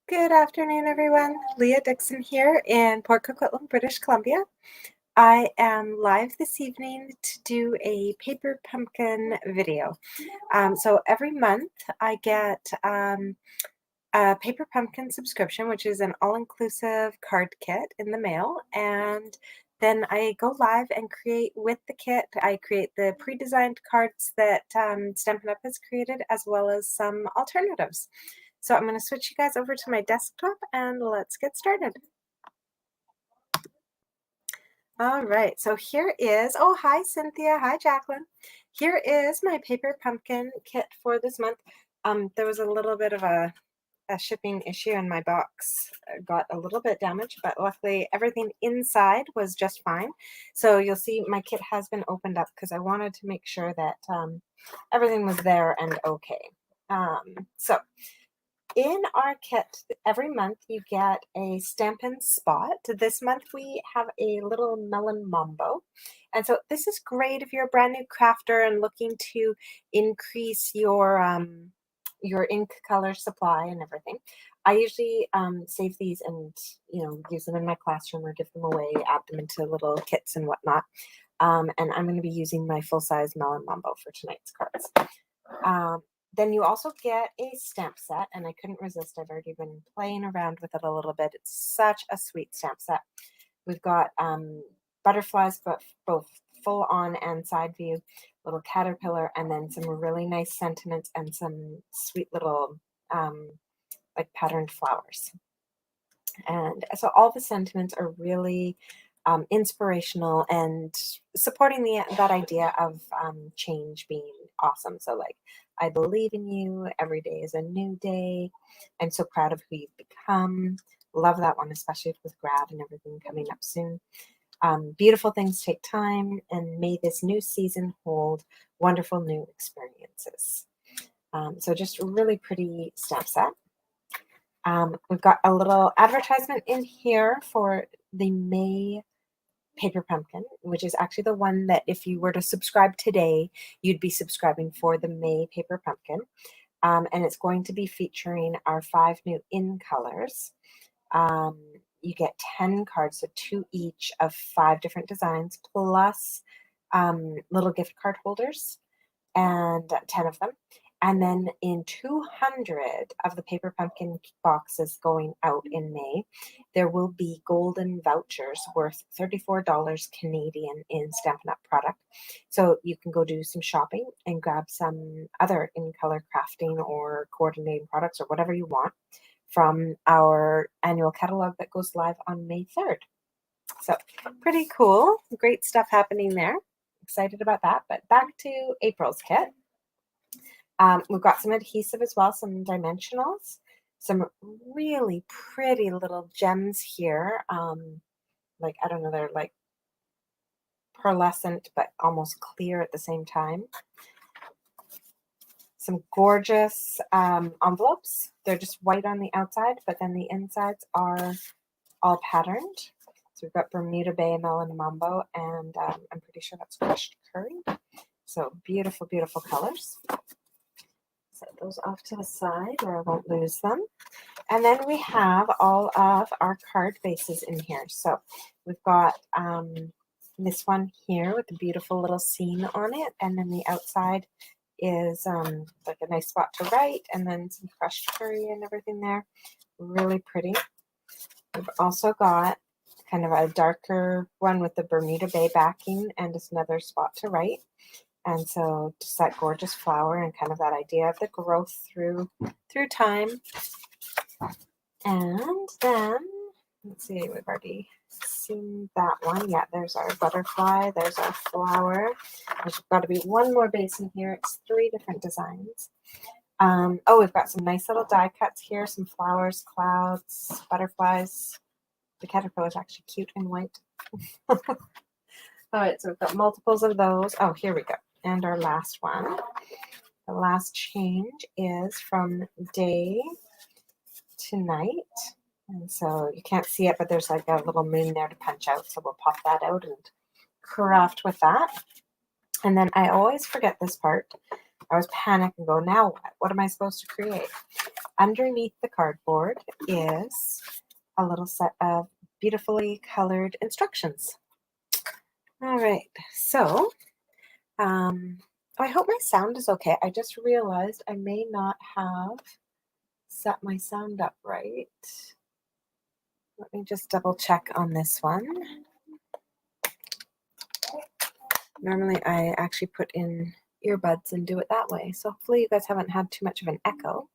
Good afternoon, everyone. Leah Dixon here in Port Coquitlam, British Columbia. I am live this evening to do a paper pumpkin video. So every month I get a paper pumpkin subscription, which is an all-inclusive card kit in the mail, and then I go live and create with the kit. I create the pre-designed cards that Stampin' Up! Has created, as well as some alternatives. So I'm going to switch you guys over to my desktop and let's get started. All right, so here is, oh, hi, Cynthia. Hi, Jacqueline. Here is my paper pumpkin kit for this month. There was a little bit of a shipping issue and my box got a little bit damaged, but luckily everything inside was just fine. So you'll see my kit has been opened up because I wanted to make sure that everything was there and okay. So in our kit, every month you get a Stampin' spot. This month we have a little melon mambo. And so this is great if you're a brand new crafter and looking to increase your ink color supply and everything. I usually save these and use them in my classroom or give them away, add them into little kits and whatnot. And I'm going to be using my full-size melon mambo for tonight's cards. Then you also get a stamp set, and I couldn't resist. I've already been playing around with it a little bit. It's such a sweet stamp set. We've got butterflies, but both full on and side view, little caterpillar, and then some really nice sentiments and some sweet little like patterned flowers. And so all the sentiments are really inspirational and supporting that idea of change being awesome. So like, I believe in you. Every day is a new day. I'm so proud of who you've become. Love that one, especially with grad and everything coming up soon. Beautiful things take time, and may this new season hold wonderful new experiences. So just a really pretty stamp set. We've got a little advertisement in here for the May paper pumpkin, which is actually the one that if you were to subscribe today, you'd be subscribing for the May paper pumpkin. And it's going to be featuring our 5 new in colors. You get 10 cards, so 2 each of 5 different designs, plus little gift card holders, and 10 of them. And then in 200 of the paper pumpkin boxes going out in May, there will be golden vouchers worth $34 Canadian in Stampin' Up! Product. So you can go do some shopping and grab some other in-color crafting or coordinating products or whatever you want from our annual catalog that goes live on May 3rd. So pretty cool. Great stuff happening there. Excited about that. But back to April's kit. We've got some adhesive as well, some dimensionals, some really pretty little gems here. Like, I don't know, they're like pearlescent, but almost clear at the same time. Some gorgeous envelopes. They're just white on the outside, but then the insides are all patterned. So we've got Bermuda Bay Melon Mambo, and I'm pretty sure that's crushed curry. So beautiful, beautiful colors. Set those off to the side where I won't lose them. And then we have all of our card bases in here. So we've got this one here with the beautiful little scene on it. And then the outside is like a nice spot to write, and then some crushed curry and everything there. Really pretty. We've also got kind of a darker one with the Bermuda Bay backing and just another spot to write. And so just that gorgeous flower and kind of that idea of the growth through time. And then, let's see, we've already seen that one. Yeah, there's our butterfly. There's our flower. There's got to be one more base in here. It's 3 different designs. Oh, we've got some nice little die cuts here. Some flowers, clouds, butterflies. The caterpillar is actually cute and white. All right, so we've got multiples of those. Oh, here we go. And our last one. The last change is from day to night. And so you can't see it, but there's like a little moon there to punch out. So we'll pop that out and craft with that. And then I always forget this part. I always panic and go, now what? What am I supposed to create? underneath the cardboard is a little set of beautifully colored instructions. All right, so I hope my sound is okay. I just realized I may not have set my sound up right. Let me just double check on this one. Normally I actually put in earbuds and do it that way, so hopefully you guys haven't had too much of an echo.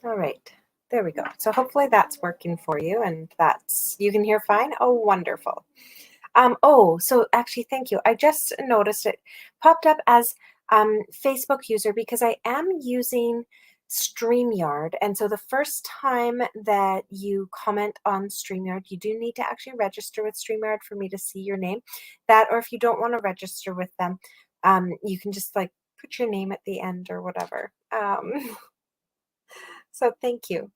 All right, there we go. So hopefully that's working for you, and you can hear fine. Oh, wonderful. Oh, so actually, thank you. I just noticed it popped up as Facebook user because I am using StreamYard. And so the first time that you comment on StreamYard, you do need to actually register with StreamYard for me to see your name. That, or if you don't want to register with them, you can just like put your name at the end or whatever. So thank you.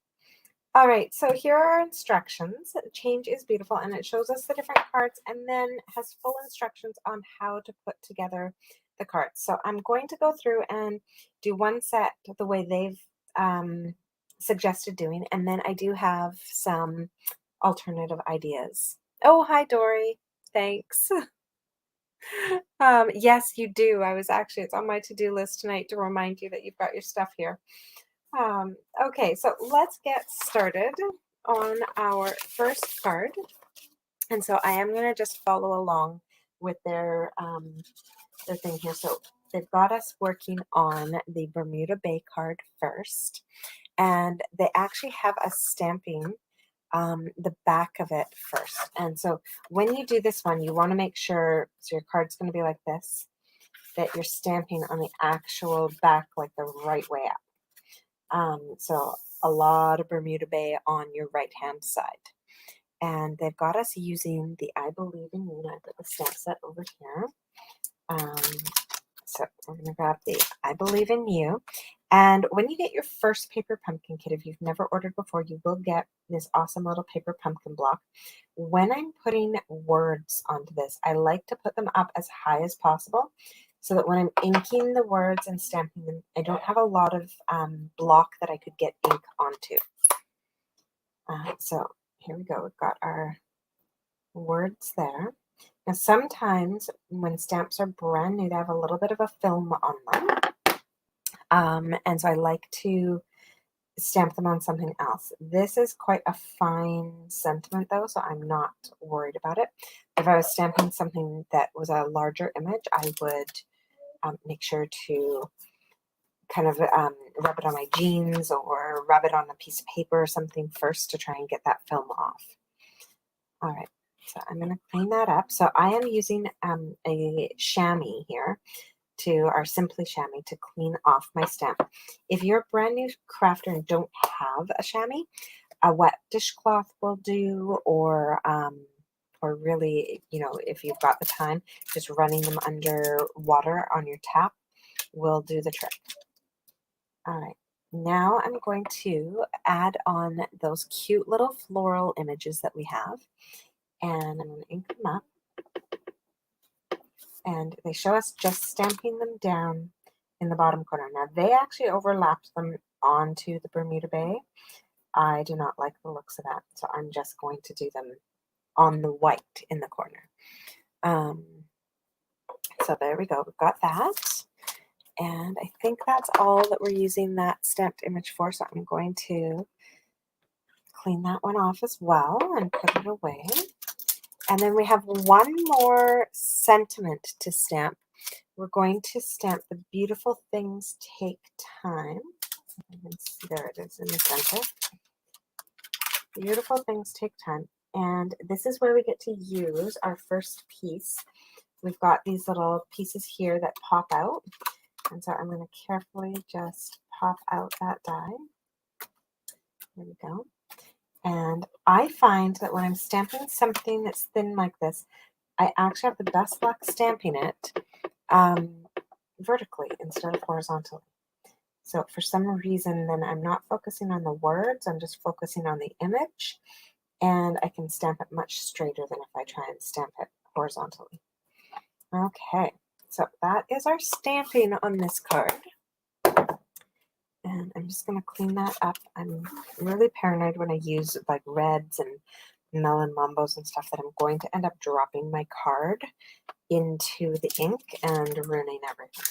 All right, so here are our instructions. Change is beautiful, and it shows us the different cards and then has full instructions on how to put together the cards. So I'm going to go through and do one set the way they've suggested doing, and then I do have some alternative ideas. Oh, hi, Dory. Thanks. Yes, you do. It's on my to-do list tonight to remind you that you've got your stuff here. Okay, so let's get started on our first card. And so I am going to just follow along with their thing here. So they've got us working on the Bermuda Bay card first. And they actually have us stamping the back of it first. And so when you do this one, you want to make sure, so your card's going to be like this, that you're stamping on the actual back, like the right way up. So a lot of Bermuda Bay on your right hand side. And they've got us using the I Believe in You. I put the stamp set over here. So we're going to grab the I Believe in You. And when you get your first paper pumpkin kit, if you've never ordered before, you will get this awesome little paper pumpkin block. When I'm putting words onto this, I like to put them up as high as possible, so that when I'm inking the words and stamping them, I don't have a lot of block that I could get ink onto. So here we go. We've got our words there. Now, sometimes when stamps are brand new, they have a little bit of a film on them. And so I like to stamp them on something else. This is quite a fine sentiment though, so I'm not worried about it. If I was stamping something that was a larger image, I would make sure to kind of rub it on my jeans or rub it on a piece of paper or something first to try and get that film off. All right, so I'm going to clean that up. So I am using a chamois here, our Simply chamois, to clean off my stamp. If you're a brand new crafter and don't have a chamois, a wet dishcloth will do, or really, if you've got the time, just running them under water on your tap will do the trick. All right, now I'm going to add on those cute little floral images that we have, and I'm going to ink them up. And they show us just stamping them down in the bottom corner. Now, they actually overlapped them onto the Bermuda Bay. I do not like the looks of that, so I'm just going to do them on the white in the corner. So there we go. We've got that. And I think that's all that we're using that stamped image for, so I'm going to clean that one off as well and put it away. And then we have one more sentiment to stamp. We're going to stamp the beautiful things take time. There it is in the center. Beautiful things take time. And this is where we get to use our first piece. We've got these little pieces here that pop out. And so I'm going to carefully just pop out that die. There we go. And I find that when I'm stamping something that's thin like this, I actually have the best luck stamping it vertically instead of horizontally. So for some reason, then I'm not focusing on the words, I'm just focusing on the image, and I can stamp it much straighter than if I try and stamp it horizontally. Okay, so that is our stamping on this card. just going to clean that up. I'm really paranoid when I use like reds and melon mambos and stuff that I'm going to end up dropping my card into the ink and ruining everything.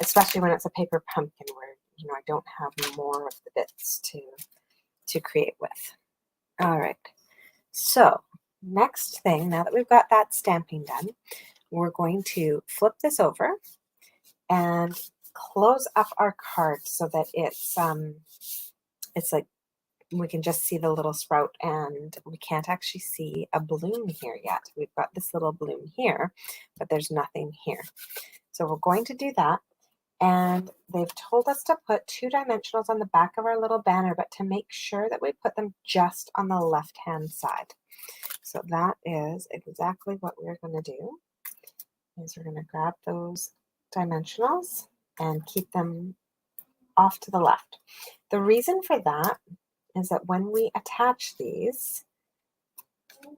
Especially when it's a paper pumpkin where, you know, I don't have more of the bits to create with. All right. So next thing, now that we've got that stamping done, we're going to flip this over and close up our card so that it's like we can just see the little sprout and we can't actually see a bloom here yet. We've got this little bloom here, but there's nothing here. So we're going to do that. And they've told us to put 2 dimensionals on the back of our little banner, but to make sure that we put them just on the left-hand side. So that is exactly what we're going to do, is we're going to grab those dimensionals and keep them off to the left. The reason for that is that when we attach these,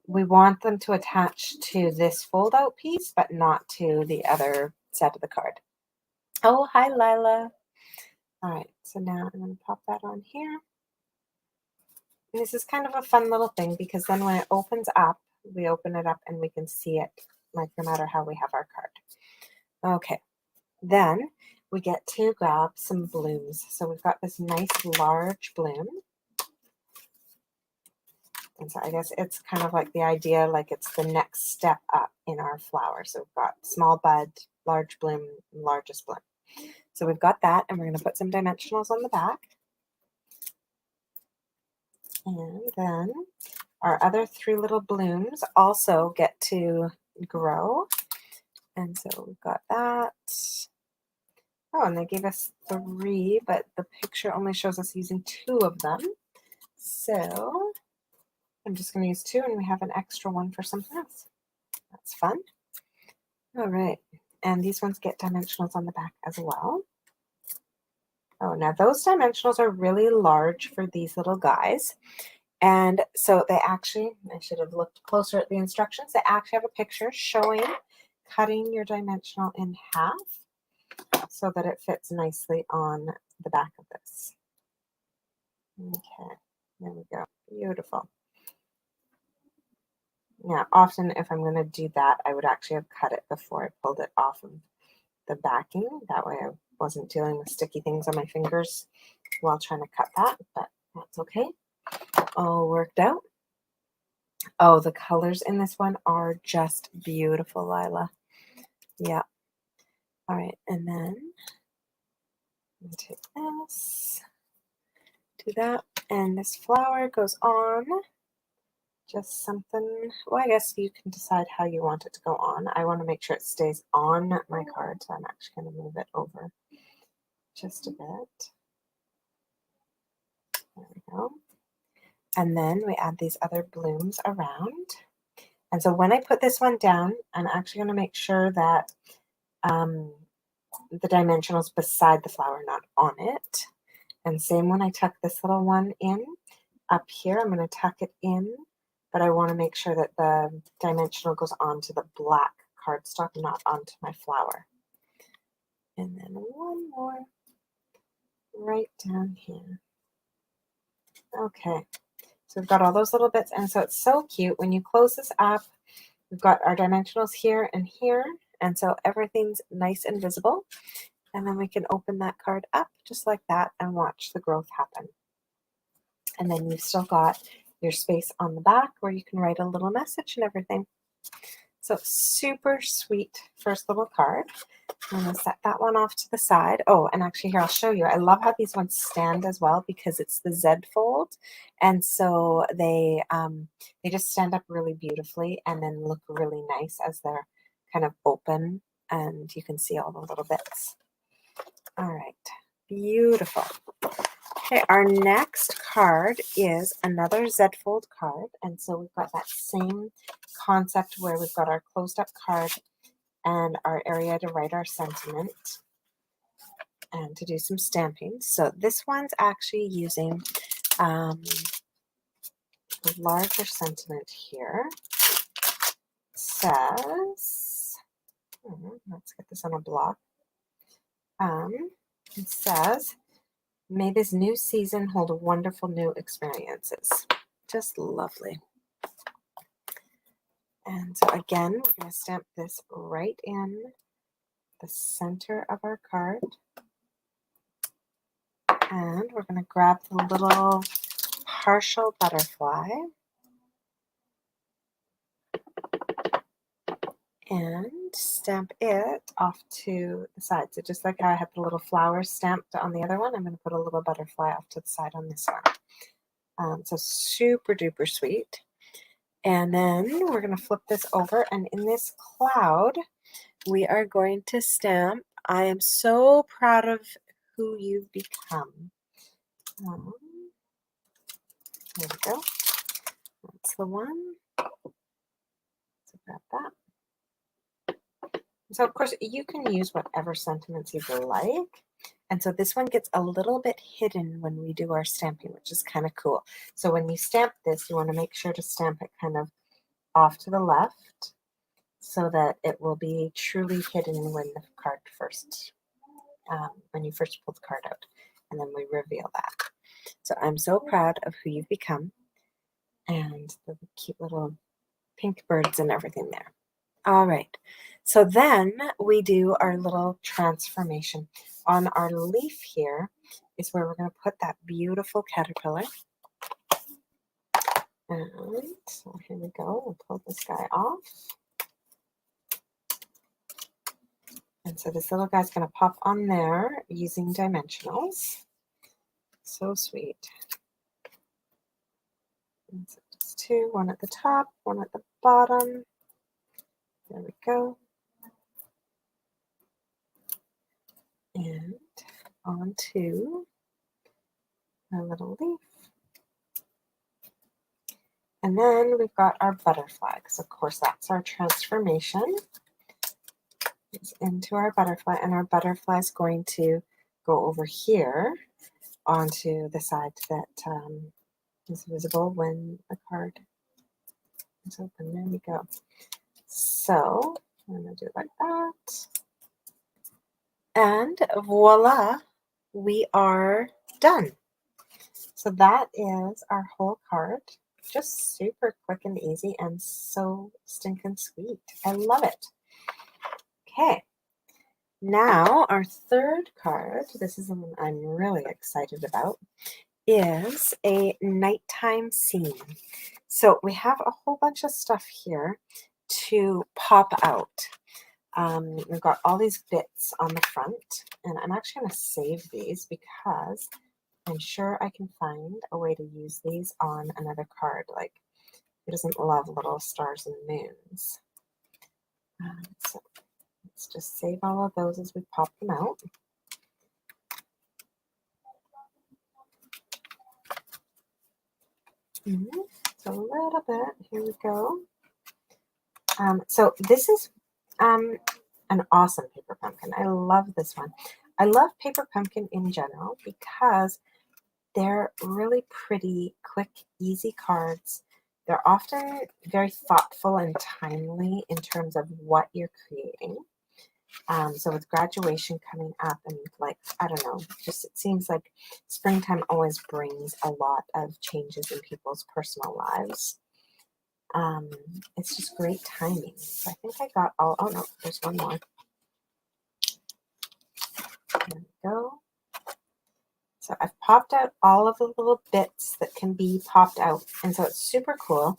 we want them to attach to this fold-out piece, but not to the other side of the card. Oh, hi, Lila. All right, so now I'm going to pop that on here. And this is kind of a fun little thing because then when it opens up, we open it up and we can see it, like no matter how we have our card. Okay, then we get to grab some blooms. So we've got this nice large bloom. And so I guess it's kind of like the idea, like it's the next step up in our flower. So we've got small bud, large bloom, largest bloom. So we've got that, and we're going to put some dimensionals on the back. And then our other 3 little blooms also get to grow. And so we've got that. Oh, and they gave us 3, but the picture only shows us using 2 of them. So I'm just going to use 2, and we have an extra one for something else. That's fun. All right. And these ones get dimensionals on the back as well. Oh, now those dimensionals are really large for these little guys. And so they actually, I should have looked closer at the instructions. They actually have a picture showing cutting your dimensional in half so that it fits nicely on the back of this. Okay, there we go. Beautiful. Now, often if I'm going to do that, I would actually have cut it before I pulled it off of the backing. That way I wasn't dealing with sticky things on my fingers while trying to cut that, but that's okay. All worked out. Oh, the colors in this one are just beautiful, Lila. Yeah. All right, and then take this, do that, and this flower goes on. Just something, well, I guess you can decide how you want it to go on. I want to make sure it stays on my card, so I'm actually going to move it over just a bit. There we go. And then we add these other blooms around. And so when I put this one down, I'm actually going to make sure that the dimensionals beside the flower, not on it. And same when I tuck this little one in. Up here, I'm going to tuck it in, but I want to make sure that the dimensional goes onto the black cardstock, not onto my flower. And then one more right down here. Okay, so we've got all those little bits, and so it's so cute. When you close this up, we've got our dimensionals here and here, and so everything's nice and visible. And then we can open that card up just like that and watch the growth happen. And then you've still got your space on the back where you can write a little message and everything. So super sweet first little card. I'm going to set that one off to the side. Oh, and actually here, I'll show you. I love how these ones stand as well because it's the Z fold. And so they just stand up really beautifully and then look really nice as they're kind of open and you can see all the little bits. All right, beautiful. Okay, our next card is another Z fold card. And so we've got that same concept where we've got our closed up card and our area to write our sentiment and to do some stamping. So this one's actually using a larger sentiment here. It says, let's get this on a block. It says, May this new season hold wonderful new experiences. Just lovely. And so again, we're going to stamp this right in the center of our card. And we're going to grab the little partial butterfly and stamp it off to the side. So just like how I had the little flowers stamped on the other one, I'm going to put a little butterfly off to the side on this one. So super duper sweet. And then we're going to flip this over, and in this cloud, we are going to stamp, I am so proud of who you've become. There we go. That's the one. So grab that. So of course you can use whatever sentiments you like. And so this one gets a little bit hidden when we do our stamping, which is kind of cool. So when you stamp this, you want to make sure to stamp it kind of off to the left so that it will be truly hidden when the card first, when you first pull the card out. And then we reveal that. So I'm so proud of who you've become, and the cute little pink birds and everything there. All right, so then we do our little transformation. On our leaf here is where we're going to put that beautiful caterpillar. And so here we go, we'll pull this guy off. And so this little guy's going to pop on there using dimensionals. So sweet. And so just two, one at the top, one at the bottom. There we go. And onto our little leaf. And then we've got our butterfly, because of course that's our transformation. It's into our butterfly, and our butterfly is going to go over here onto the side that is visible when the card is open. There we go. So I'm going to do it like that. And voila, we are done. So that is our whole card. Just super quick and easy and so stinking sweet. I love it. Okay. Now our third card, this is the one I'm really excited about, is a nighttime scene. So we have a whole bunch of stuff here to pop out. We've got all these bits on the front, and I'm actually going to save these because I'm sure I can find a way to use these on another card. Like, who doesn't love little stars and moons? So let's just save all of those as we pop them out. So a little bit, here we go. So this is an awesome paper pumpkin. I love this one. I love paper pumpkin in general because they're really pretty, quick, easy cards. They're often very thoughtful and timely in terms of what you're creating. So with graduation coming up, and like, I don't know, just it seems like springtime always brings a lot of changes in people's personal lives. It's just great timing. So I think I got all, oh no, there's one more. There we go. So I've popped out all of the little bits that can be popped out. And so it's super cool.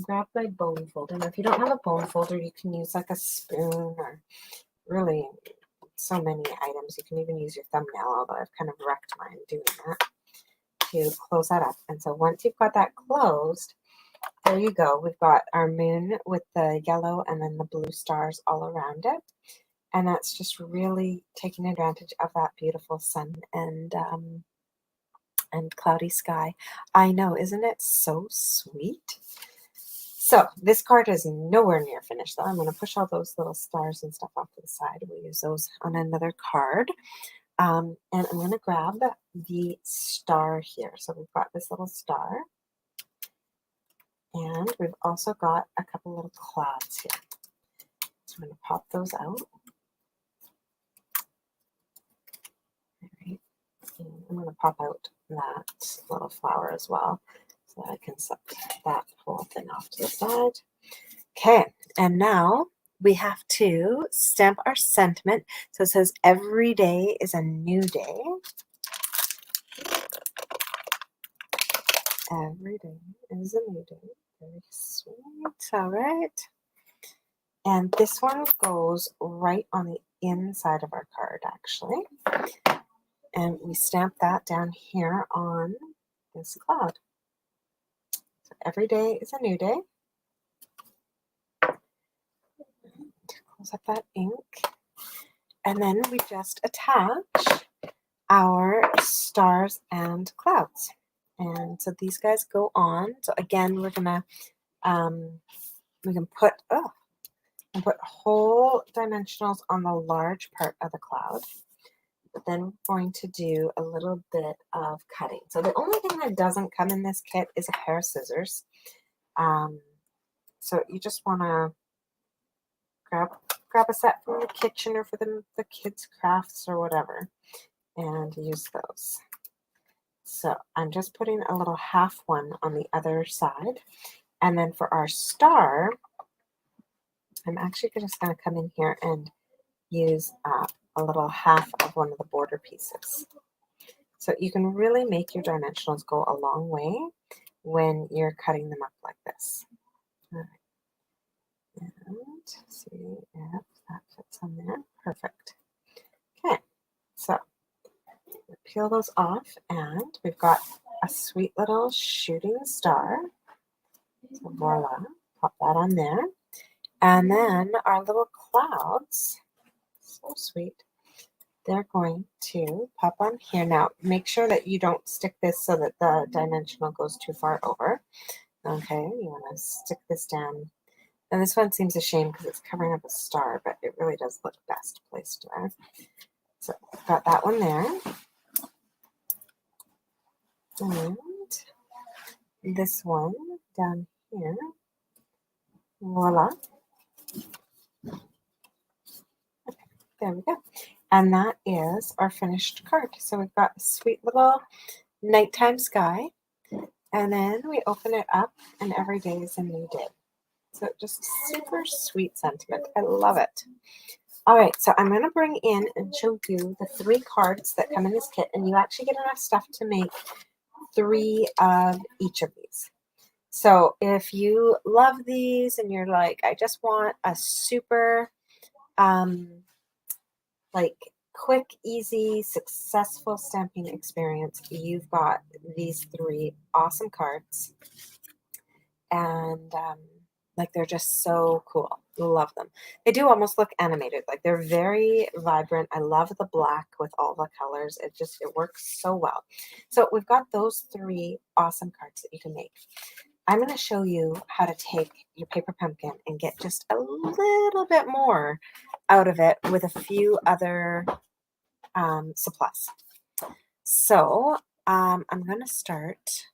Grab my bone folder. Now, if you don't have a bone folder, you can use like a spoon or really so many items. You can even use your thumbnail, although I've kind of wrecked mine doing that, to close that up. And so once you've got that closed, there you go. We've got our moon with the yellow and then the blue stars all around it. And that's just really taking advantage of that beautiful sun and cloudy sky. I know, isn't it so sweet? So this card is nowhere near finished, though. I'm going to push all those little stars and stuff off to the side. We'll use those on another card. And I'm going to grab the star here. So we've got this little star. And we've also got a couple little clouds here. So I'm going to pop those out. All right. And I'm going to pop out that little flower as well so that I can set that whole thing off to the side. Okay, and now we have to stamp our sentiment. So it says every day is a new day. Every day is a new day. Very sweet. All right. And this one goes right on the inside of our card, actually. And we stamp that down here on this cloud. So every day is a new day. Close up that ink. And then we just attach our stars and clouds. And so these guys go on. So again, we're gonna we can put whole dimensionals on the large part of the cloud. But then we're going to do a little bit of cutting. So the only thing that doesn't come in this kit is a pair of scissors. So you just want to grab a set from the kitchen or for the kids' crafts or whatever, and use those. So I'm just putting a little half one on the other side. And then for our star, I'm actually just going to come in here and use a little half of one of the border pieces. So you can really make your dimensionals go a long way when you're cutting them up like this. All right. And see if that fits on there. Perfect. Okay, so peel those off, and we've got a sweet little shooting star. So voila, pop that on there. And then our little clouds, so sweet, they're going to pop on here. Now, make sure that you don't stick this so that the dimensional goes too far over. Okay, you want to stick this down. And this one seems a shame because it's covering up a star, but it really does look best placed there. So I've got that one there. And this one down here. Voila. Okay, there we go. And that is our finished card. So we've got a sweet little nighttime sky. And then we open it up, and every day is a new day. So just super sweet sentiment. I love it. All right, so I'm going to bring in and show you the 3 cards that come in this kit. And you actually get enough stuff to make 3 of each of these. So if you love these and you're like, I just want a super like quick, easy, successful stamping experience, you've got these 3 awesome cards. And like they're just so cool. Love them. They do almost look animated. Like they're very vibrant. I love the black with all the colors. It works so well. So we've got those 3 awesome cards that you can make. I'm going to show you how to take your paper pumpkin and get just a little bit more out of it with a few other supplies. So I'm going to start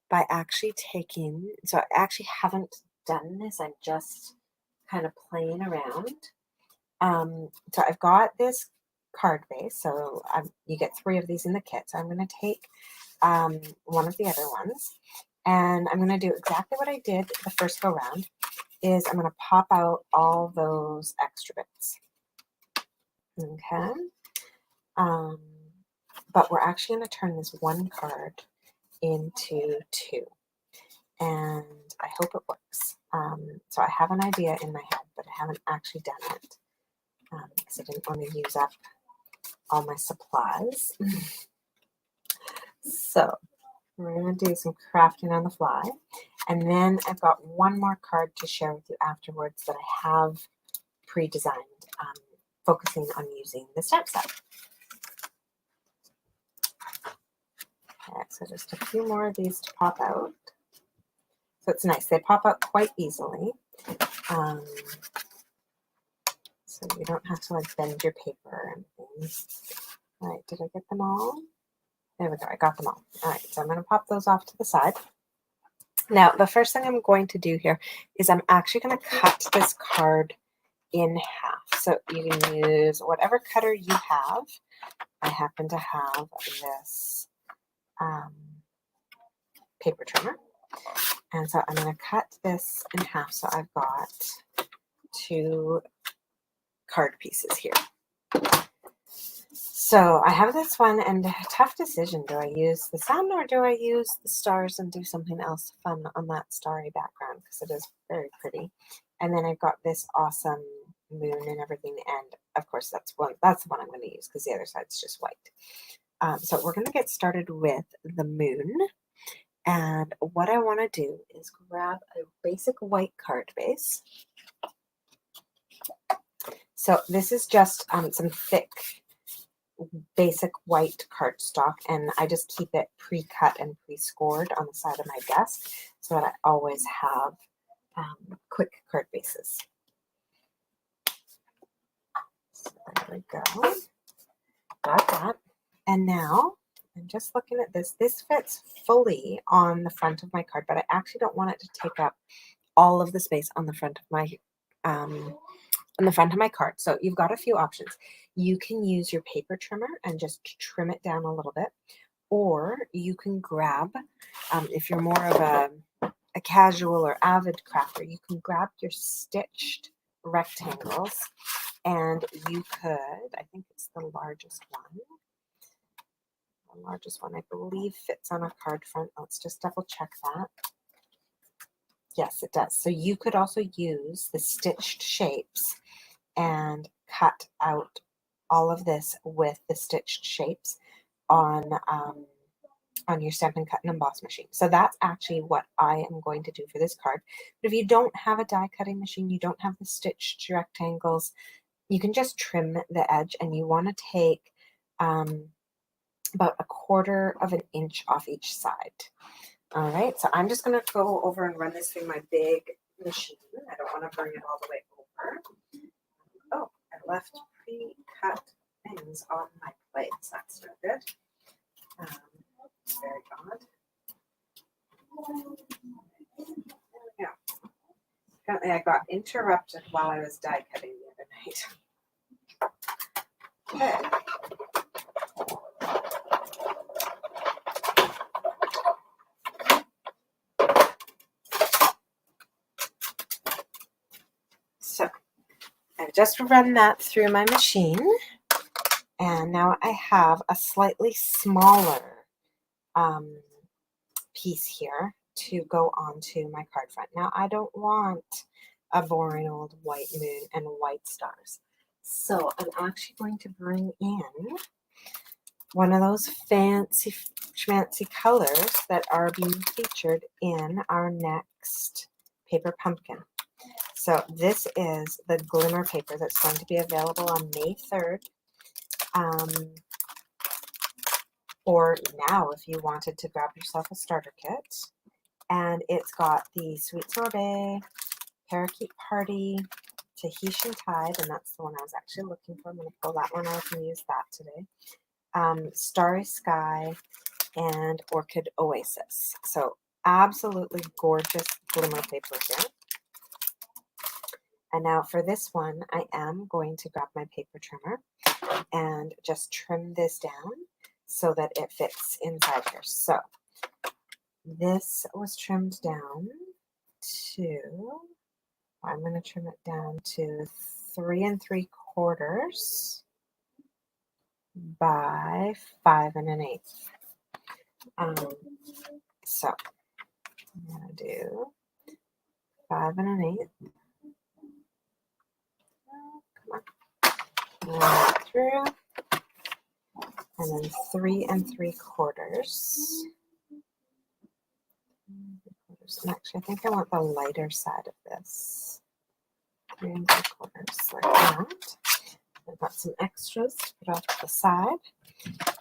by actually taking, so I actually haven't done this. I'm just kind of playing around. So I've got this card base. So you get 3 of these in the kit. So I'm going to take one of the other ones. And I'm going to do exactly what I did the first go round, is I'm going to pop out all those extra bits. Okay. But we're actually going to turn this one card into 2. And I hope it works. So I have an idea in my head, but I haven't actually done it because I didn't want to use up all my supplies. So we're going to do some crafting on the fly. And then I've got one more card to share with you afterwards that I have pre-designed, focusing on using the stamp set. Okay, so just a few more of these to pop out. So it's nice. They pop out quite easily. So you don't have to like bend your paper or anything. All right, did I get them all? There we go, I got them all. All right, so I'm going to pop those off to the side. Now, the first thing I'm going to do here is I'm actually going to cut this card in half. So you can use whatever cutter you have. I happen to have this paper trimmer. And so I'm going to cut this in half. So I've got 2 card pieces here. So I have this one, and a tough decision. Do I use the sun or do I use the stars and do something else fun on that starry background? Because it is very pretty. And then I've got this awesome moon and everything. And of course, that's the one I'm going to use because the other side's just white. So we're going to get started with the moon. And what I want to do is grab a basic white card base. So this is just some thick, basic white cardstock, and I just keep it pre-cut and pre-scored on the side of my desk so that I always have quick card bases. So there we go. Got that. And now I'm just looking at this. This fits fully on the front of my card, but I actually don't want it to take up all of the space on the front of my card. So you've got a few options. You can use your paper trimmer and just trim it down a little bit, or you can grab, if you're more of a casual or avid crafter, you can grab your stitched rectangles, and you could, I think it's the largest one. The largest one, I believe, fits on a card front. Let's just double check that. Yes, it does. So you could also use the stitched shapes and cut out all of this with the stitched shapes on your Stampin' Cut and Emboss machine. So that's actually what I am going to do for this card. But if you don't have a die cutting machine, you don't have the stitched rectangles, you can just trim the edge, and you want to take about 1/4 of an inch off each side. All right, so I'm just going to go over and run this through my big machine. I don't want to bring it all the way over. Oh, I left pre-cut things on my plates. That's no good. Very odd. There we go. Apparently I got interrupted while I was die cutting the other night. Okay. So I've just run that through my machine, and now I have a slightly smaller piece here to go onto my card front. Now I don't want a boring old white moon and white stars, so I'm actually going to bring in one of those fancy schmancy colors that are being featured in our next paper pumpkin. So this is the glimmer paper that's going to be available on May 3rd. Or now if you wanted to grab yourself a starter kit. And it's got the Sweet Sorbet, Parakeet Party, Tahitian Tide, and that's the one I was actually looking for. I'm going to pull that one out and use that today. Starry Sky, and Orchid Oasis. So absolutely gorgeous glimmer paper here. And now for this one, I am going to grab my paper trimmer and just trim this down so that it fits inside here. So this was trimmed down to, I'm going to trim it down to 3 3/4 by 5 1/8. So I'm going to do 5 1/8. Come on. Run it through. And then 3 3/4. And actually, I think I want the lighter side of this. 3 3/4, like that. I've got some extras to put off to the side.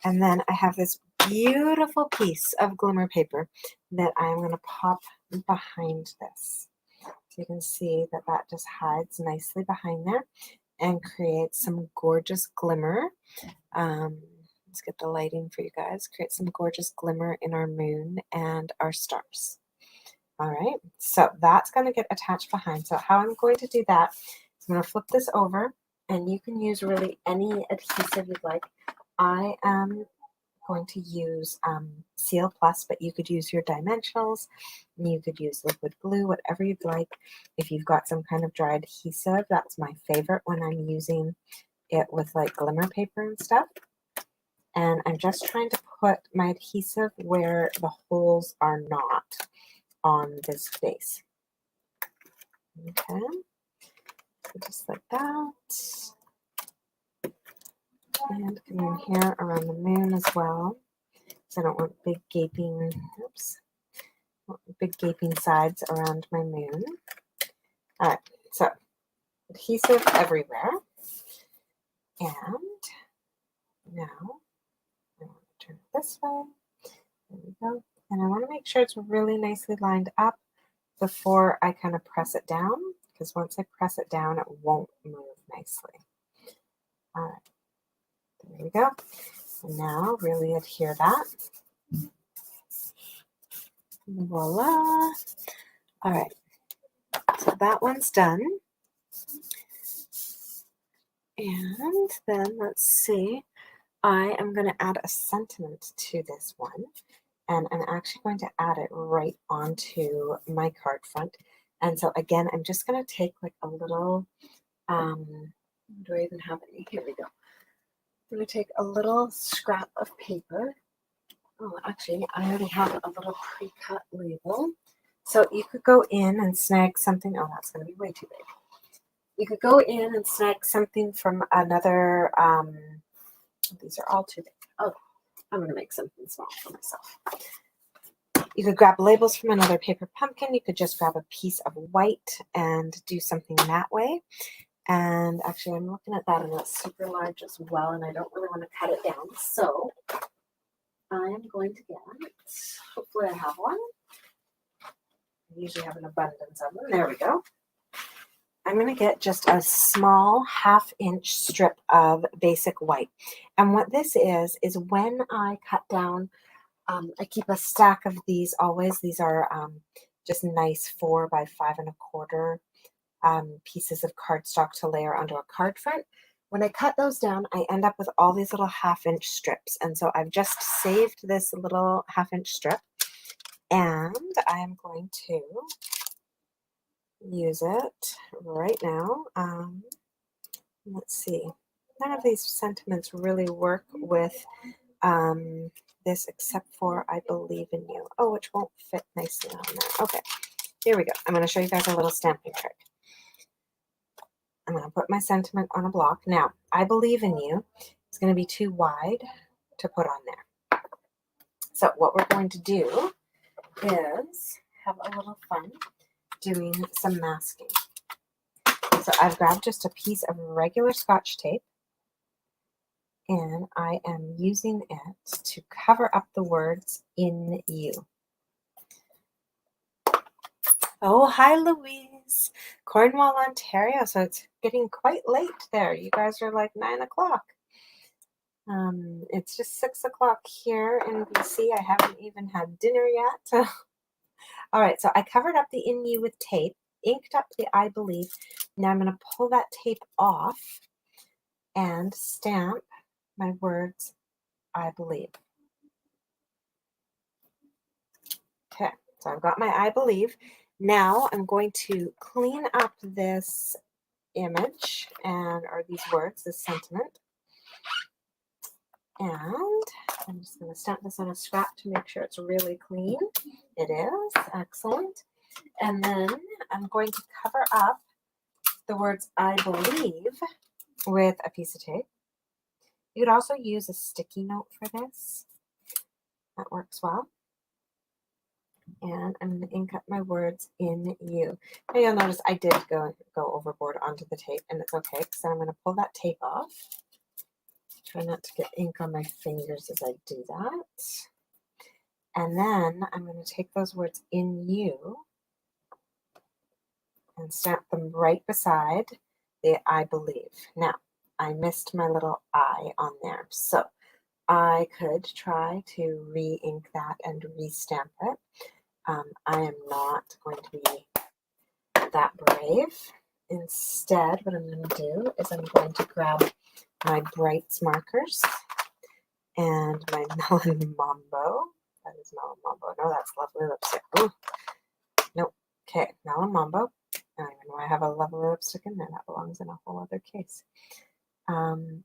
And then I have this beautiful piece of glimmer paper that I'm going to pop behind this. So you can see that that just hides nicely behind there and creates some gorgeous glimmer. Let's get the lighting for you guys. Create some gorgeous glimmer in our moon and our stars. All right, so that's going to get attached behind. So how I'm going to do that is I'm going to flip this over, and you can use really any adhesive you'd like. I am going to use Seal Plus, but you could use your dimensionals, and you could use liquid glue, whatever you'd like. If you've got some kind of dry adhesive, that's my favorite when I'm using it with like glimmer paper and stuff. And I'm just trying to put my adhesive where the holes are not on this base. Okay, so just like that. And come in here around the moon as well. So I don't want big gaping, big gaping sides around my moon. All right, so adhesive everywhere. And now I want to turn it this way. There we go. And I want to make sure it's really nicely lined up before I kind of press it down, because once I press it down, it won't move nicely. All right, there we go. And now really adhere that. Voila. All right, so that one's done. And then let's see, I am going to add a sentiment to this one. And I'm actually going to add it right onto my card front. And so again, I'm just going to take like a little, do I even have any? Here we go. I'm going to take a little scrap of paper. Oh, actually, I already have a little pre-cut label. So you could go in and snag something. Oh, that's going to be way too big. You could go in and snag something from another, these are all too big. Oh, I'm going to make something small for myself. You could grab labels from another paper pumpkin. You could just grab a piece of white and do something that way. And actually, I'm looking at that, and it's super large as well, and I don't really want to cut it down. So I'm going to get, hopefully I have one. I usually have an abundance of them. There we go. I'm going to get just a small 1/2-inch strip of basic white. And what this is when I cut down, I keep a stack of these always. These are just nice 4 by 5 1/4 pieces of cardstock to layer onto a card front. When I cut those down, I end up with all these little 1/2-inch strips. And so I've just saved this little 1/2-inch strip, and I am going to use it right now. Let's see. None of these sentiments really work with this except for I believe in you. Oh, which won't fit nicely on there. Okay, here we go. I'm going to show you guys a little stamping trick. I'm going to put my sentiment on a block. Now, I believe in you is going to be too wide to put on there. So what we're going to do is have a little fun doing some masking. So I've grabbed just a piece of regular Scotch tape, and I am using it to cover up the words "in you." Oh, hi, Louise. Cornwall, Ontario. So it's getting quite late there. You guys are like 9 o'clock. It's just 6 o'clock here in BC. I haven't even had dinner yet. All right, so I covered up the "in you" with tape, inked up the "I believe." Now I'm going to pull that tape off and stamp my words "I believe." Okay, so I've got my "I believe." Now I'm going to clean up this image or these words, this sentiment. And I'm just going to stamp this on a scrap to make sure it's really clean. It is. Excellent. And then I'm going to cover up the words "I believe" with a piece of tape. You could also use a sticky note for this. That works well. And I'm going to ink up my words "in you." Now you'll notice I did go overboard onto the tape, and it's okay because I'm going to pull that tape off. Try not to get ink on my fingers as I do that. And then I'm going to take those words "in you" and stamp them right beside the "I believe." Now, I missed my little I on there, so I could try to re-ink that and re-stamp it. I am not going to be that brave. Instead, what I'm going to do is I'm going to grab my Brights markers, and my Melon Mambo. That is Melon Mambo. No, that's Lovely Lipstick. Ooh, nope. Okay, Melon Mambo. I don't even know why I have a Lovely Lipstick in there. That belongs in a whole other case. And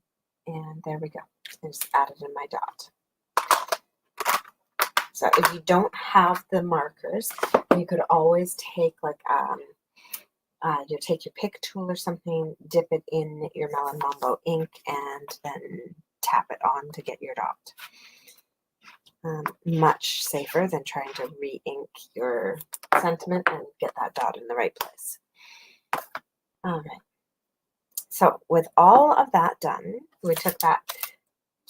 there we go. I just added in my dot. So if you don't have the markers, you could always take like you take your pick tool or something, dip it in your Melon Mambo ink, and then tap it on to get your dot. Much safer than trying to re-ink your sentiment and get that dot in the right place. All right. So with all of that done, we took that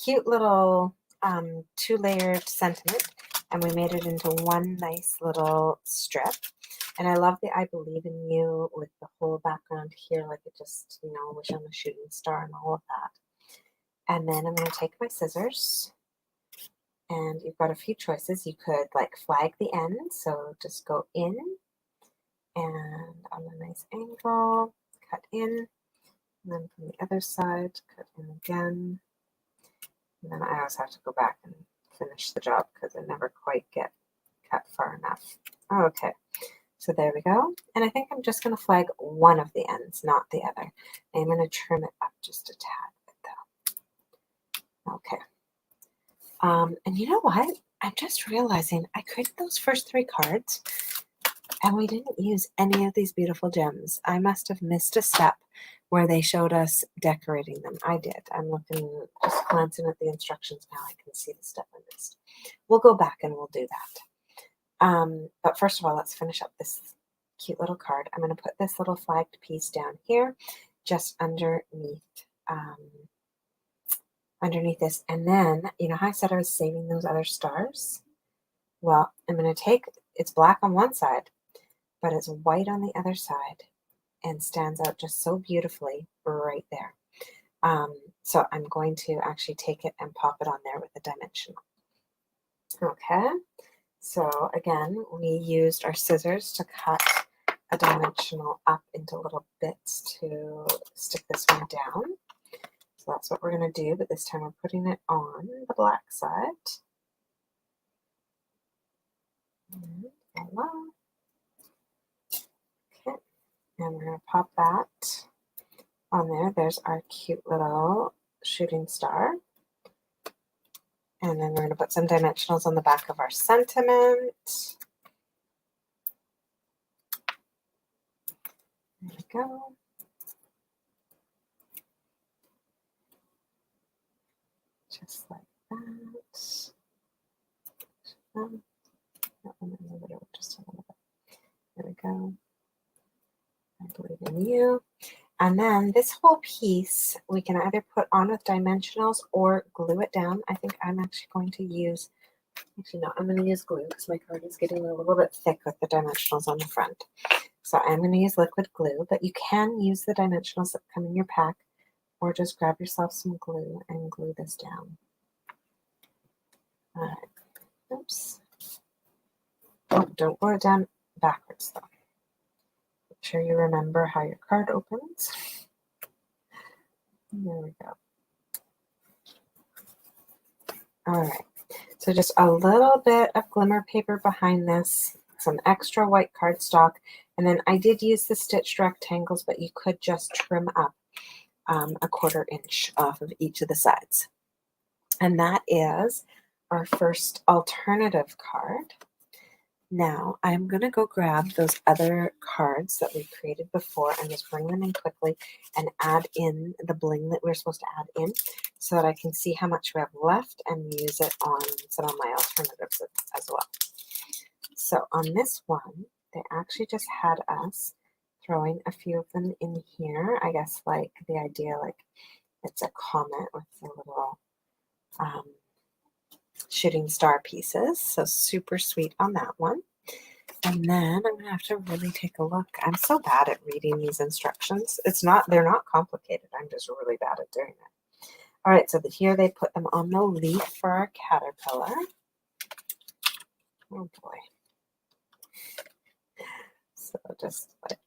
cute little 2-layered sentiment and we made it into one nice little strip. And I love the I Believe in You with the whole background here, like it just, you know, wish on a shooting star and all of that. And then I'm going to take my scissors, and you've got a few choices. You could like flag the end, so just go in and on a nice angle, cut in, and then from the other side, cut in again. And then I always have to go back and finish the job because I never quite get cut far enough. Okay, so there we go. And I think I'm just going to flag one of the ends, not the other. I'm going to trim it up just a tad bit though. Okay. And you know what? I'm just realizing I created those first 3 cards and we didn't use any of these beautiful gems. I must have missed a step where they showed us decorating them. I did. I'm looking, just glancing at the instructions now. I can see the step I missed. We'll go back and we'll do that. But first of all, let's finish up this cute little card. I'm going to put this little flagged piece down here, just underneath this. And then, you know how I said I was saving those other stars? Well, I'm going to take, it's black on one side, but it's white on the other side and stands out just so beautifully right there. So I'm going to actually take it and pop it on there with a dimensional. Okay, so again, we used our scissors to cut a dimensional up into little bits to stick this one down. So that's what we're going to do, but this time we're putting it on the black side. And voila. Okay, and we're going to pop that on there. There's our cute little shooting star. And then we're going to put some dimensionals on the back of our sentiment. There we go. Just like that. That one a little bit, just a little bit. There we go. I Believe in You. And then this whole piece we can either put on with dimensionals or glue it down. I think I'm actually going to use, actually no, I'm going to use glue because my card is getting a little bit thick with the dimensionals on the front. So I'm going to use liquid glue, but you can use the dimensionals that come in your pack, or just grab yourself some glue and glue this down. All right. Oops. Oh, don't glue it down backwards though. Make sure you remember how your card opens. There we go. All right. So just a little bit of glimmer paper behind this, some extra white cardstock, and then I did use the stitched rectangles, but you could just trim up a 1/4 inch off of each of the sides. And that is our first alternative card. Now I'm going to go grab those other cards that we created before and just bring them in quickly and add in the bling that we're supposed to add in so that I can see how much we have left and use it on some of my alternatives as well. So on this one, they actually just had us throwing a few of them in here. I guess like the idea, like it's a comet with the little shooting star pieces. So super sweet on that one. And then I'm gonna have to really take a look. I'm so bad at reading these instructions. They're not complicated. I'm just really bad at doing it. All right, so here they put them on the leaf for our caterpillar. Oh boy. So just like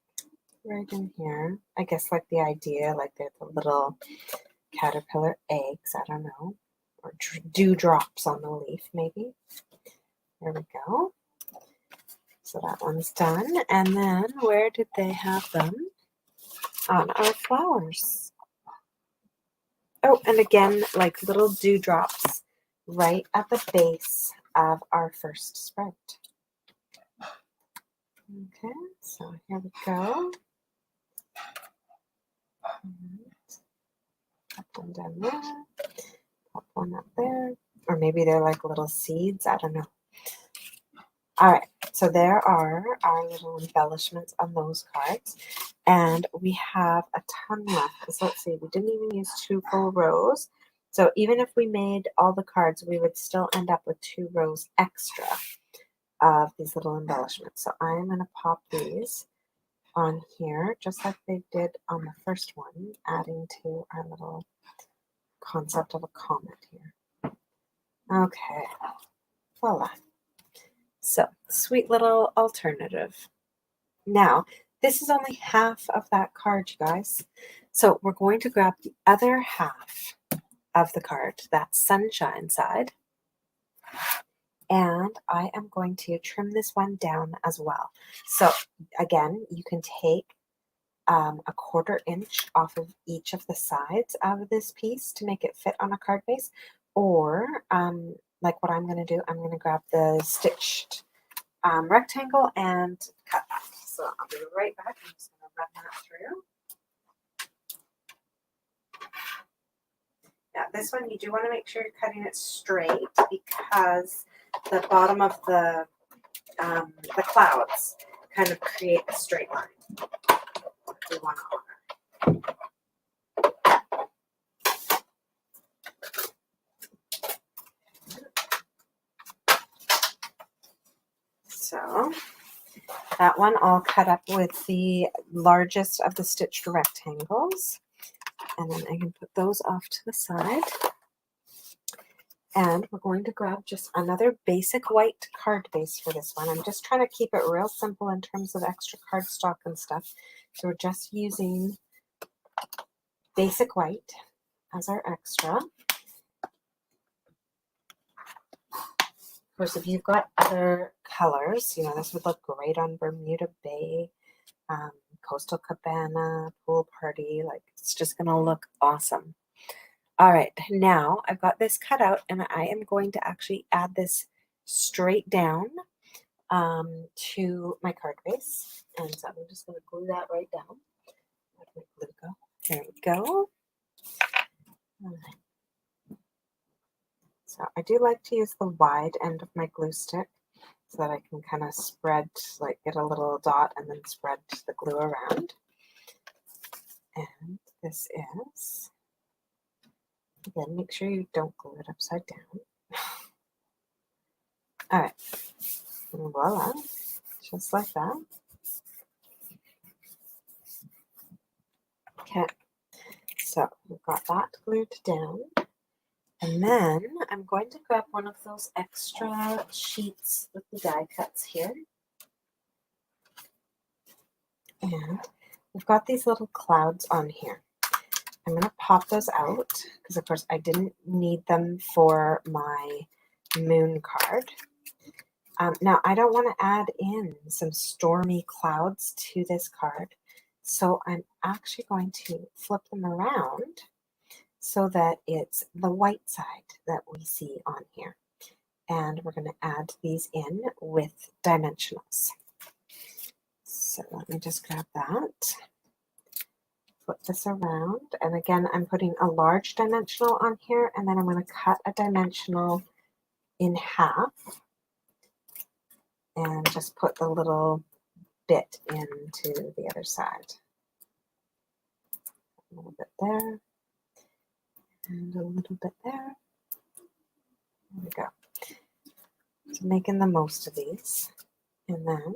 right in here. I guess like the idea, like they're the little caterpillar eggs. I don't know. or dewdrops on the leaf, maybe. There we go. So that one's done. And then where did they have them? On our flowers. Oh, and again, like little dewdrops right at the base of our first sprout. Okay, so here we go. Pop one down there, pop one up there, or maybe they're like little seeds, I don't know. All right, so there are our little embellishments on those cards, and we have a ton left, because let's see, we didn't even use 2 full rows, so even if we made all the cards, we would still end up with 2 rows extra of these little embellishments. So I'm going to pop these on here, just like they did on the first one, adding to our little concept of a comet here. Okay, voila. So, sweet little alternative. Now, this is only half of that card, you guys. So we're going to grab the other half of the card, that sunshine side, and I am going to trim this one down as well. So again, you can take a 1/4 inch off of each of the sides of this piece to make it fit on a card base, or like what I'm going to do, I'm going to grab the stitched rectangle and cut that. So I'll be right back. I'm just going to run that through. Now this one, you do want to make sure you're cutting it straight, because the bottom of the clouds kind of create a straight line. We want to honor. So that one I'll cut up with the largest of the stitched rectangles, and then I can put those off to the side. And we're going to grab just another basic white card base for this one. I'm just trying to keep it real simple in terms of extra cardstock and stuff. So we're just using basic white as our extra. Of course, if you've got other colors, you know, this would look great on Bermuda Bay, Coastal Cabana, Pool Party. Like, it's just going to look awesome. All right, now I've got this cut out, and I am going to actually add this straight down to my card base. And so I'm just going to glue that right down. Where'd my glue go? There we go. All right. So I do like to use the wide end of my glue stick so that I can kind of spread, like get a little dot and then spread the glue around. And this is, again, make sure you don't glue it upside down. All right, and voila, just like that. Okay, so we've got that glued down. And then I'm going to grab one of those extra sheets with the die cuts here. And we've got these little clouds on here. I'm going to pop those out because, of course, I didn't need them for my moon card. Now, I don't want to add in some stormy clouds to this card, so I'm actually going to flip them around so that it's the white side that we see on here. And we're going to add these in with dimensionals. So let me just grab that. Flip this around, and again I'm putting a large dimensional on here, and then I'm going to cut a dimensional in half and just put the little bit into the other side. A little bit there and a little bit there. There we go. So making the most of these, and then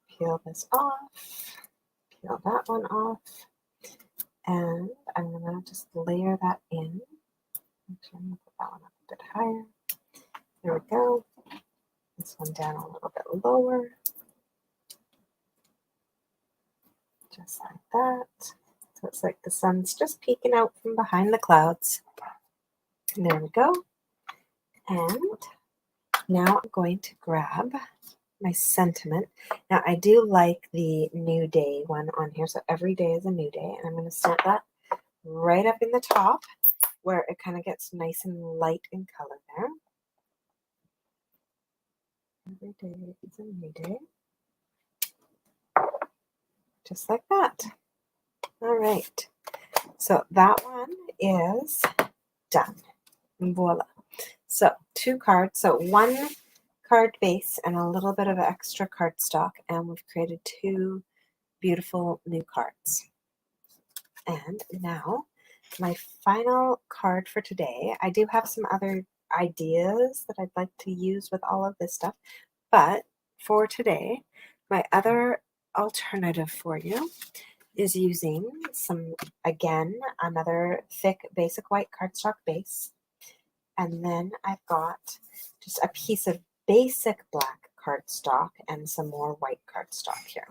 peel this off, peel that one off. And I'm going to just layer that in. Actually, I'm going to put that one up a bit higher. There we go. This one down a little bit lower. Just like that. So it's like the sun's just peeking out from behind the clouds. There we go. And now I'm going to grab my sentiment. Now I do like the new day one on here, so every day is a new day, and I'm going to stamp that right up in the top where it kind of gets nice and light in color there. Every day is a new day. Just like that. All right. So that one is done. Voila. So 2 cards. So 1 card base and a little bit of extra cardstock, and we've created 2 beautiful new cards. And now my final card for today. I do have some other ideas that I'd like to use with all of this stuff, but for today, my other alternative for you is using again, another thick basic white cardstock base. And then I've got just a piece of basic black cardstock and some more white cardstock here.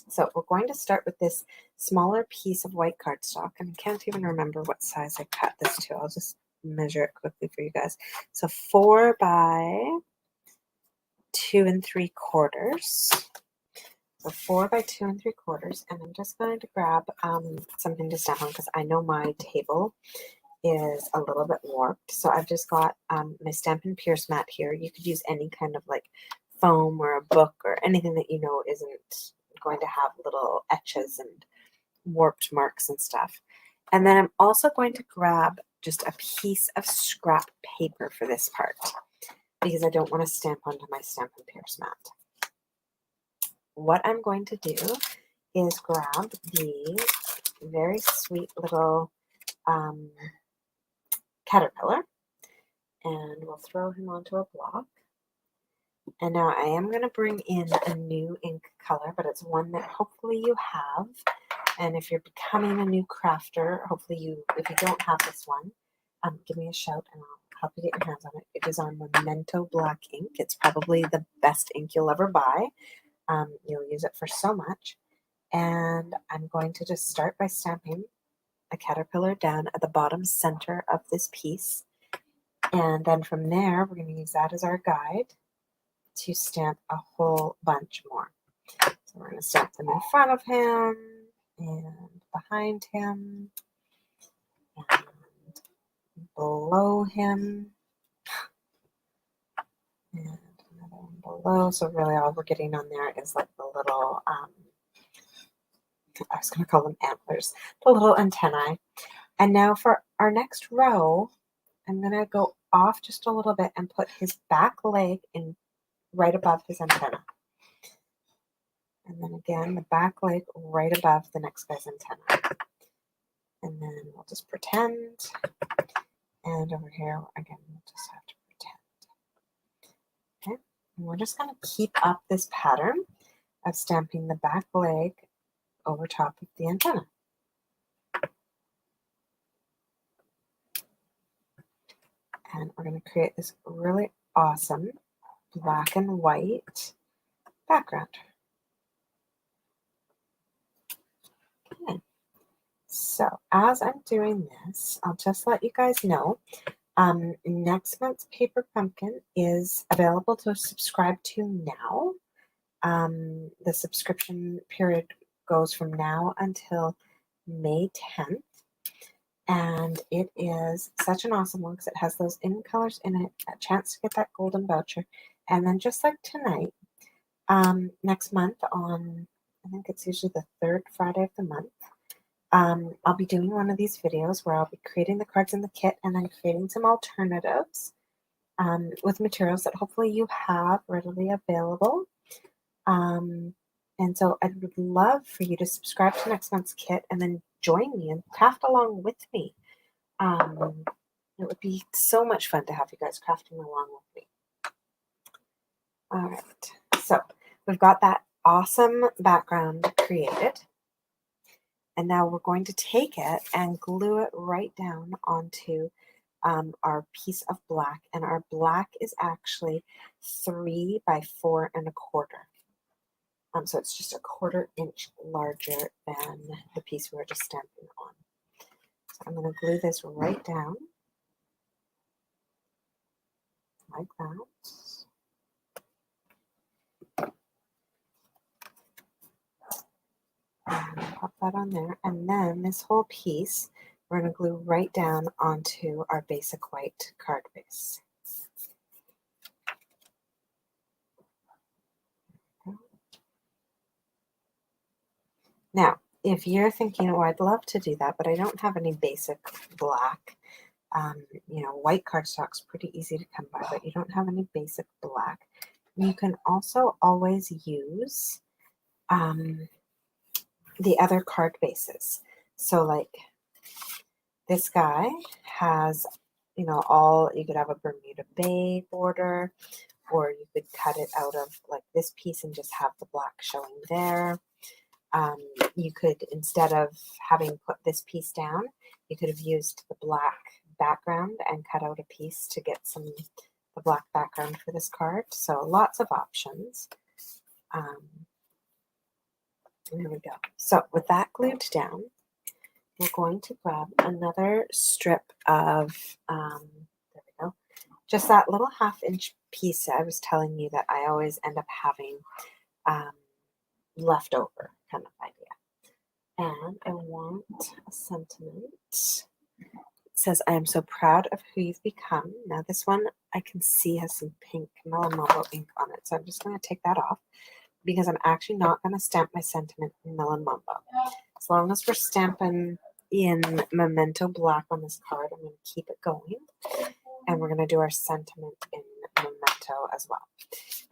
So we're going to start with this smaller piece of white cardstock, and I can't even remember what size I cut this to. I'll just measure it quickly for you guys. So 4 by 2 3/4. So 4 by 2 3/4, and I'm just going to grab something to stamp on because I know my table is a little bit warped. So I've just got my Stampin' Pierce mat here. You could use any kind of like foam or a book or anything that you know isn't going to have little etches and warped marks and stuff. And then I'm also going to grab just a piece of scrap paper for this part because I don't want to stamp onto my Stampin' Pierce mat. What I'm going to do is grab the very sweet little caterpillar, and we'll throw him onto a block. And now I am going to bring in a new ink color, but it's one that hopefully you have. And if you're becoming a new crafter, hopefully if you don't have this one, give me a shout and I'll help you get your hands on it. It is on Memento Black Ink. It's probably the best ink you'll ever buy. You'll use it for so much. And I'm going to just start by stamping a caterpillar down at the bottom center of this piece. And then from there, we're going to use that as our guide to stamp a whole bunch more. So we're going to stamp them in front of him and behind him and below him and another one below. So really all we're getting on there is like the little, I was going to call them antlers, the little antennae. And now for our next row, I'm going to go off just a little bit and put his back leg in right above his antenna. And then again, the back leg right above the next guy's antenna. And then we'll just pretend. And over here, again, we'll just have to pretend. Okay. And we're just going to keep up this pattern of stamping the back leg over top of the antenna. And we're going to create this really awesome black and white background. Okay. So as I'm doing this, I'll just let you guys know, next month's Paper Pumpkin is available to subscribe to now. The subscription period goes from now until May 10th. And it is such an awesome one because it has those in colors in it, a chance to get that golden voucher. And then just like tonight, next month on, I think it's usually the 3rd Friday of the month, I'll be doing one of these videos where I'll be creating the cards in the kit and then creating some alternatives with materials that hopefully you have readily available. And so I would love for you to subscribe to next month's kit and then join me and craft along with me. It would be so much fun to have you guys crafting along with me. All right, so we've got that awesome background created. And now we're going to take it and glue it right down onto our piece of black. And our black is actually 3 by 4 1/4. So it's just a 1/4 inch larger than the piece we were just stamping on. So I'm going to glue this right down. like that. And pop that on there. And then this whole piece, we're going to glue right down onto our basic white card base. Now, if you're thinking, oh, I'd love to do that, but I don't have any basic black, you know, white cardstock's pretty easy to come by, but you don't have any basic black, you can also always use the other card bases. So like this guy has, you know, you could have a Bermuda Bay border, or you could cut it out of like this piece and just have the black showing there. You could, instead of having put this piece down, you could have used the black background and cut out a piece to get the black background for this card. So lots of options. There we go. So with that glued down, we're going to grab another strip of, there we go, just that little 1/2 inch piece I was telling you that I always end up having leftover kind of idea. And I want a sentiment. It says, I am so proud of who you've become. Now this one I can see has some pink Memento ink on it. So I'm just going to take that off because I'm actually not going to stamp my sentiment in Memento. As long as we're stamping in Memento Black on this card, I'm going to keep it going. And we're going to do our sentiment in Memento as well.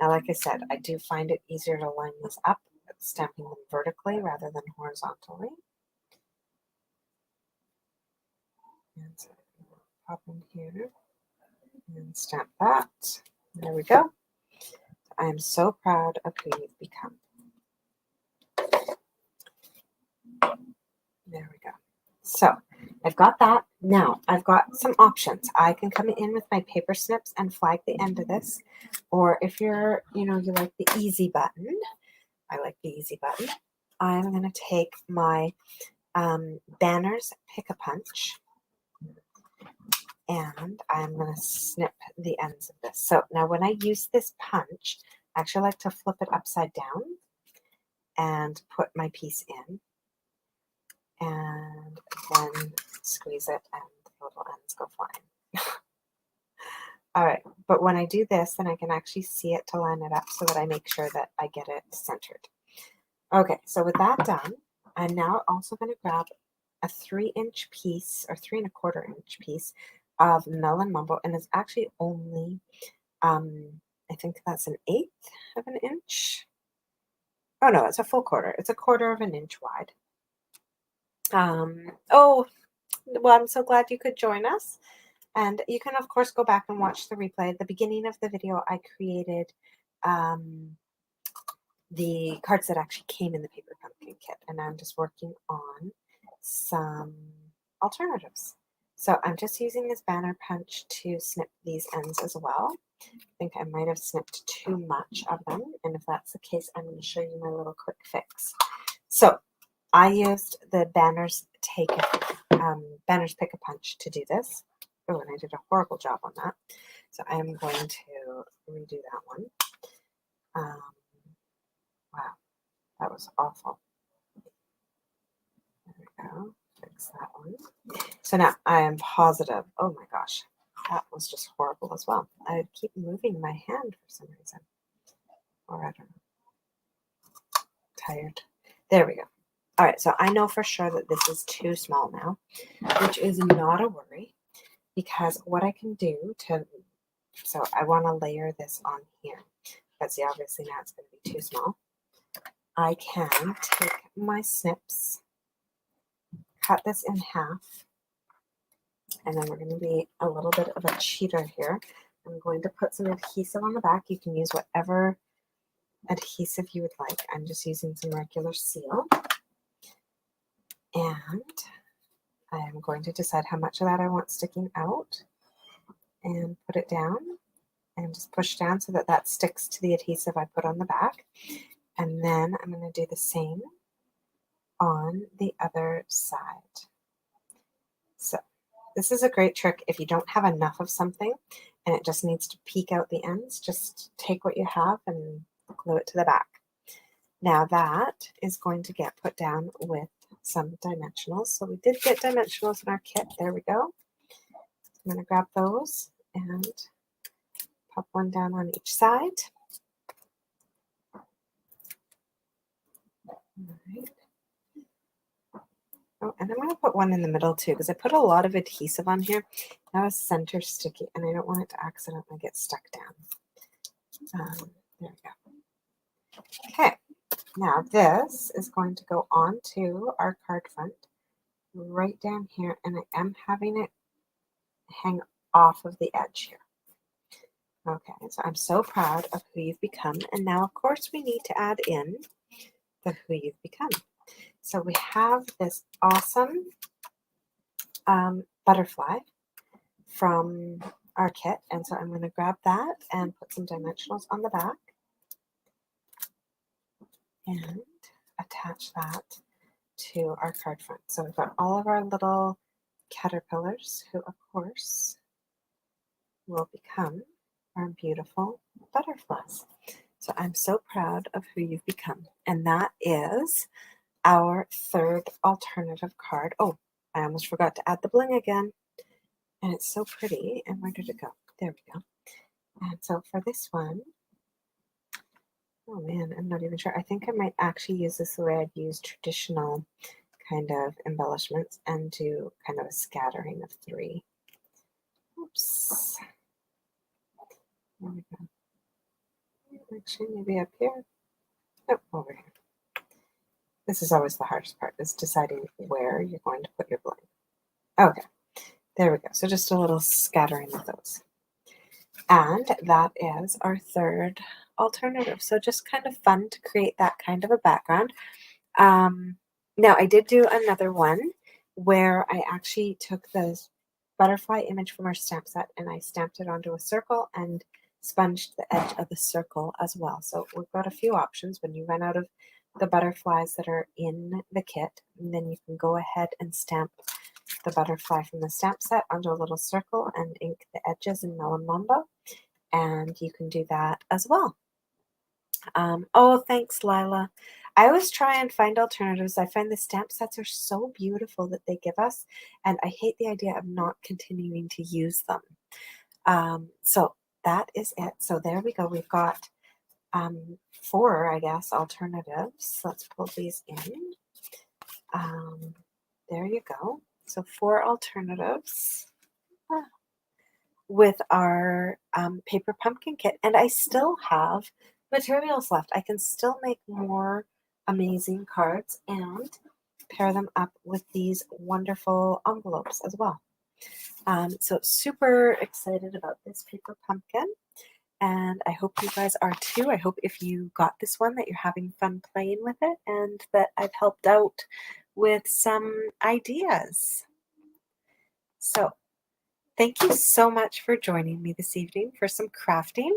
Now, like I said, I do find it easier to line these up, stamping them vertically rather than horizontally. And so pop in here and stamp that. There we go. I am so proud of who you've become. There we go. So I've got that. Now I've got some options. I can come in with my paper snips and flag the end of this. Or if you're, you know, you like the easy button, I like the easy button, I'm going to take my Banners Pick-a-Punch and I'm going to snip the ends of this. So now when I use this punch, I actually like to flip it upside down and put my piece in and then squeeze it and the little ends go flying. All right, but when I do this, then I can actually see it to line it up so that I make sure that I get it centered. Okay, so with that done, I'm now also going to grab a 3-inch piece or 3 1/4 inch piece of Melon Mumbo, and it's actually only, I think that's an 1/8 of an inch. Oh no, it's a full quarter. It's a 1/4 of an inch wide. Oh, well, I'm so glad you could join us. And you can, of course, go back and watch the replay. At the beginning of the video, I created the cards that actually came in the paper pumpkin kit, and I'm just working on some alternatives. So I'm just using this banner punch to snip these ends as well. I think I might have snipped too much of them, and if that's the case, I'm going to show you my little quick fix. So I used the Banners Pick-a-Punch to do this. Oh, and I did a horrible job on that. So I am going to redo that one. Wow, that was awful. There we go. Fix that one. So now I am positive. Oh my gosh, that was just horrible as well. I keep moving my hand for some reason. Or I don't know. Tired. There we go. All right, so I know for sure that this is too small now, which is not a worry, because what I can do so I want to layer this on here, but see, obviously now it's going to be too small. I can take my snips, cut this in half, and then we're going to be a little bit of a cheater here. I'm going to put some adhesive on the back. You can use whatever adhesive you would like. I'm just using some regular seal. And I am going to decide how much of that I want sticking out and put it down and just push down so that that sticks to the adhesive I put on the back. And then I'm going to do the same on the other side. So this is a great trick if you don't have enough of something. and it just needs to peek out the ends. Just take what you have and glue it to the back. Now that is going to get put down with some dimensionals. So we did get dimensionals in our kit. There we go. I'm going to grab those and pop one down on each side. All right. Oh, and I'm going to put one in the middle too, because I put a lot of adhesive on here. That was center sticky, and I don't want it to accidentally get stuck down. There we go. Okay, now this is going to go onto our card front right down here, and I am having it hang off of the edge here. Okay, so I'm so proud of who you've become, and now of course we need to add in the who you've become. So we have this awesome butterfly from our kit, and so I'm going to grab that and put some dimensionals on the back and attach that to our card front. So we've got all of our little caterpillars who of course will become our beautiful butterflies. So I'm so proud of who you've become, and that is our third alternative card. Oh, I almost forgot to add the bling again, and it's so pretty. And where did it go? There we go. And so for this one, oh man, I'm not even sure. I think I might actually use this the way I'd use traditional kind of embellishments and do kind of a scattering of 3. Oops. There we go. Actually, maybe up here. Oh, over here. This is always the hardest part, is deciding where you're going to put your bling. Okay, there we go. So just a little scattering of those. And that is our third alternative. So just kind of fun to create that kind of a background. Now I did do another one where I actually took the butterfly image from our stamp set and I stamped it onto a circle and sponged the edge of the circle as well. So we've got a few options. When you run out of the butterflies that are in the kit, and then you can go ahead and stamp the butterfly from the stamp set onto a little circle and ink the edges in Melon Mambo, and you can do that as well. Oh, thanks, Lila. I always try and find alternatives. I find the stamp sets are so beautiful that they give us, and I hate the idea of not continuing to use them. So that is it. So there we go. We've got 4, I guess, alternatives. Let's pull these in. There you go. So 4 alternatives with our paper pumpkin kit. And I still have materials left. I can still make more amazing cards and pair them up with these wonderful envelopes as well. So super excited about this paper pumpkin. And I hope you guys are too. I hope if you got this one that you're having fun playing with it and that I've helped out with some ideas. So thank you so much for joining me this evening for some crafting.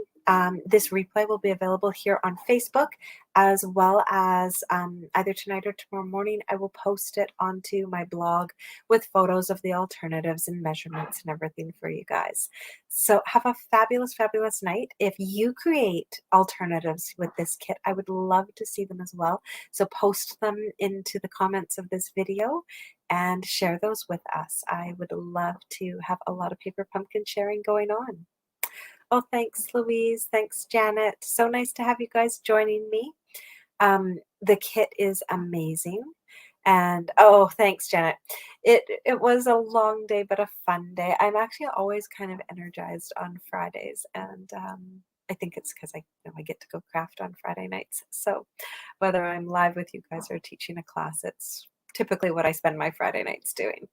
This replay will be available here on Facebook, as well as either tonight or tomorrow morning. I will post it onto my blog with photos of the alternatives and measurements and everything for you guys. So have a fabulous, fabulous night. If you create alternatives with this kit, I would love to see them as well. So post them into the comments of this video and share those with us. I would love to have a lot of paper pumpkin sharing going on. Oh, thanks, Louise. Thanks, Janet. So nice to have you guys joining me. The kit is amazing. And oh, thanks, Janet. It was a long day, but a fun day. I'm actually always kind of energized on Fridays, and I think it's because I get to go craft on Friday nights. So whether I'm live with you guys or teaching a class, it's typically what I spend my Friday nights doing.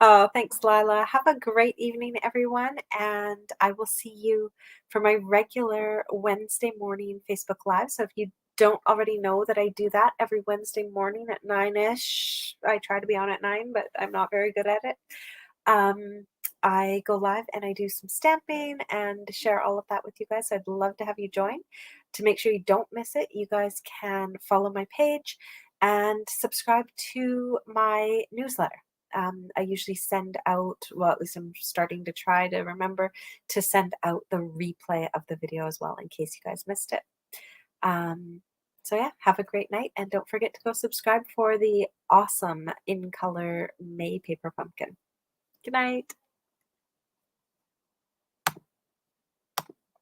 Oh, thanks, Lila. Have a great evening, everyone, and I will see you for my regular Wednesday morning Facebook Live. So if you don't already know that I do that every Wednesday morning at 9-ish, I try to be on at 9, but I'm not very good at it. I go live and I do some stamping and share all of that with you guys. So I'd love to have you join. To make sure you don't miss it, you guys can follow my page and subscribe to my newsletter. I usually send out, well, at least I'm starting to try to remember to send out the replay of the video as well in case you guys missed it. So yeah, have a great night, and don't forget to go subscribe for the awesome in color May paper pumpkin. Good night.